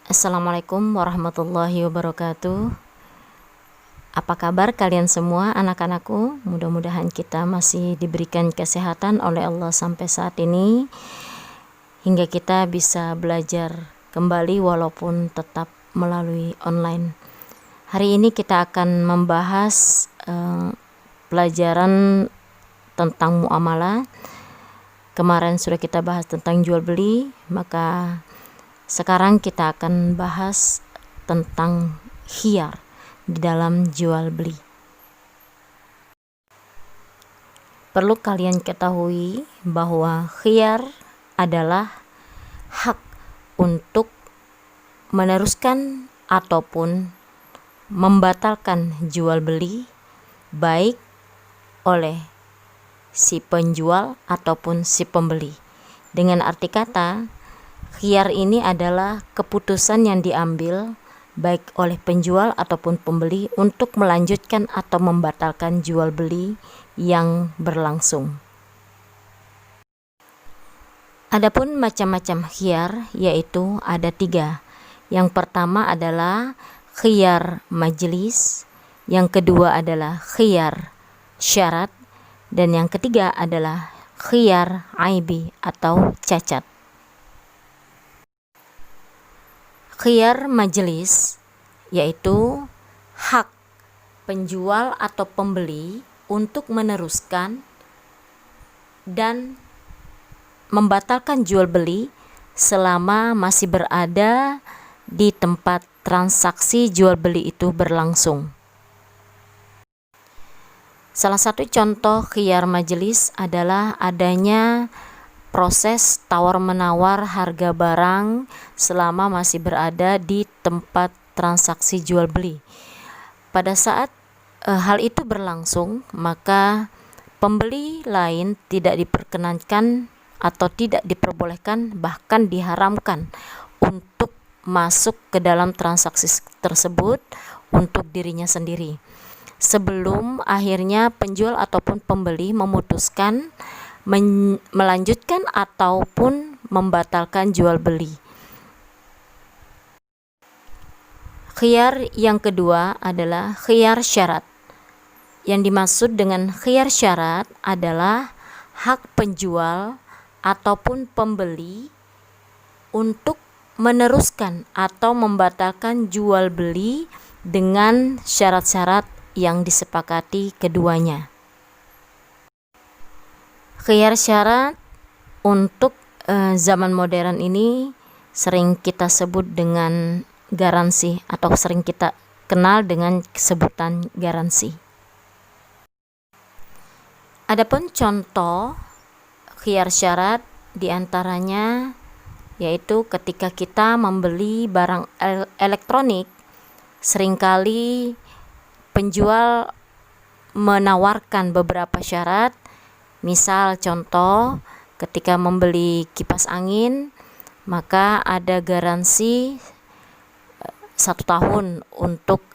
Assalamualaikum warahmatullahi wabarakatuh. Apa kabar kalian semua anak-anakku? Mudah-mudahan kita masih diberikan kesehatan oleh Allah sampai saat ini, hingga kita bisa belajar kembali walaupun tetap melalui online. Hari ini kita akan membahas pelajaran tentang muamalah. Kemarin sudah kita bahas tentang jual beli, maka sekarang kita akan bahas tentang khiyar di dalam jual beli. Perlu kalian ketahui bahwa khiyar adalah hak untuk meneruskan ataupun membatalkan jual beli, baik oleh si penjual ataupun si pembeli. Dengan arti kata, khiyar ini adalah keputusan yang diambil baik oleh penjual ataupun pembeli untuk melanjutkan atau membatalkan jual beli yang berlangsung. Adapun macam-macam khiyar yaitu ada 3. Yang pertama adalah khiyar majelis, yang kedua adalah khiyar syarat, dan yang ketiga adalah khiyar aibi atau cacat. Khiyar majelis yaitu hak penjual atau pembeli untuk meneruskan dan membatalkan jual beli selama masih berada di tempat transaksi jual beli itu berlangsung. Salah satu contoh khiyar majelis adalah adanya proses tawar-menawar harga barang selama masih berada di tempat transaksi jual beli. Pada saat hal itu berlangsung, maka pembeli lain tidak diperkenankan atau tidak diperbolehkan, bahkan diharamkan untuk masuk ke dalam transaksi tersebut untuk dirinya sendiri, sebelum akhirnya penjual ataupun pembeli memutuskan melanjutkan ataupun membatalkan jual beli. Khiyar yang kedua adalah khiyar syarat. Yang dimaksud dengan khiyar syarat adalah hak penjual ataupun pembeli untuk meneruskan atau membatalkan jual beli dengan syarat-syarat yang disepakati keduanya. Khiyar syarat untuk zaman modern ini sering kita sebut dengan garansi atau sering kita kenal dengan sebutan garansi. Adapun contoh khiyar syarat diantaranya yaitu ketika kita membeli barang elektronik, seringkali penjual menawarkan beberapa syarat. Misal contoh, ketika membeli kipas angin, maka ada garansi 1 tahun untuk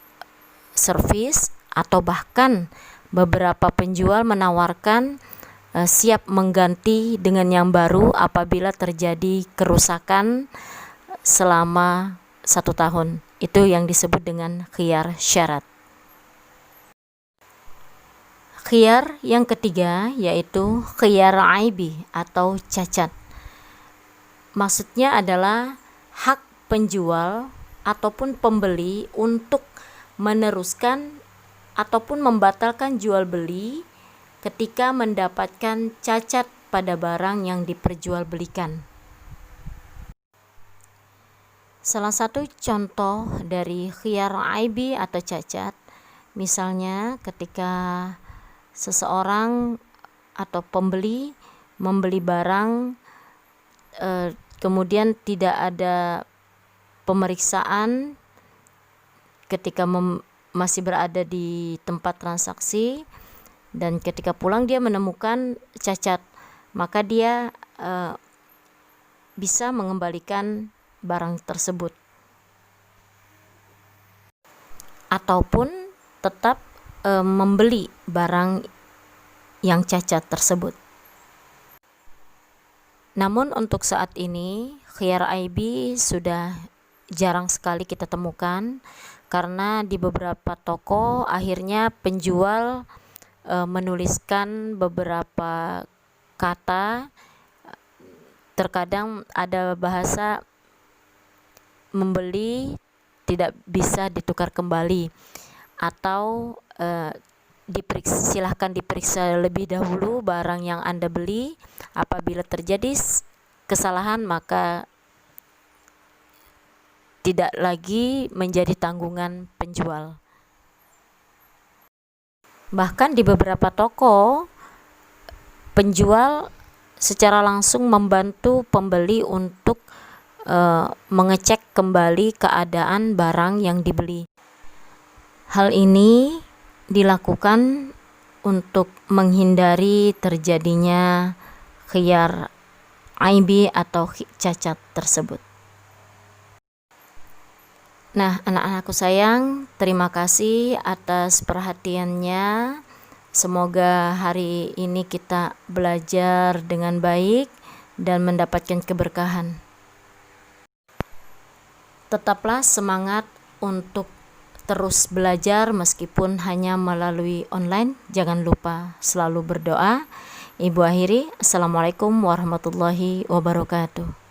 servis, atau bahkan beberapa penjual menawarkan siap mengganti dengan yang baru apabila terjadi kerusakan selama 1 tahun. Itu yang disebut dengan khiyar syarat. Khiyar yang ketiga yaitu khiyar aibi atau cacat. Maksudnya adalah hak penjual ataupun pembeli untuk meneruskan ataupun membatalkan jual beli ketika mendapatkan cacat pada barang yang diperjualbelikan. Salah satu contoh dari khiyar aibi atau cacat, misalnya ketika seseorang atau pembeli membeli barang, kemudian tidak ada pemeriksaan ketika masih berada di tempat transaksi, dan ketika pulang dia menemukan cacat, maka dia bisa mengembalikan barang tersebut ataupun tetap membeli barang yang cacat tersebut. Namun untuk saat ini khiyar aibi sudah jarang sekali kita temukan, karena di beberapa toko akhirnya penjual menuliskan beberapa kata, terkadang ada bahasa membeli tidak bisa ditukar kembali, atau silahkan diperiksa lebih dahulu barang yang Anda beli. Apabila terjadi kesalahan maka tidak lagi menjadi tanggungan penjual. Bahkan di beberapa toko, penjual secara langsung membantu pembeli untuk mengecek kembali keadaan barang yang dibeli. Hal ini dilakukan untuk menghindari terjadinya khiyar aibi atau cacat tersebut. Nah, anak-anakku sayang, terima kasih atas perhatiannya. Semoga hari ini kita belajar dengan baik dan mendapatkan keberkahan. Tetaplah semangat untuk terus belajar meskipun hanya melalui online. Jangan lupa selalu berdoa. Ibu akhiri, Assalamualaikum warahmatullahi wabarakatuh.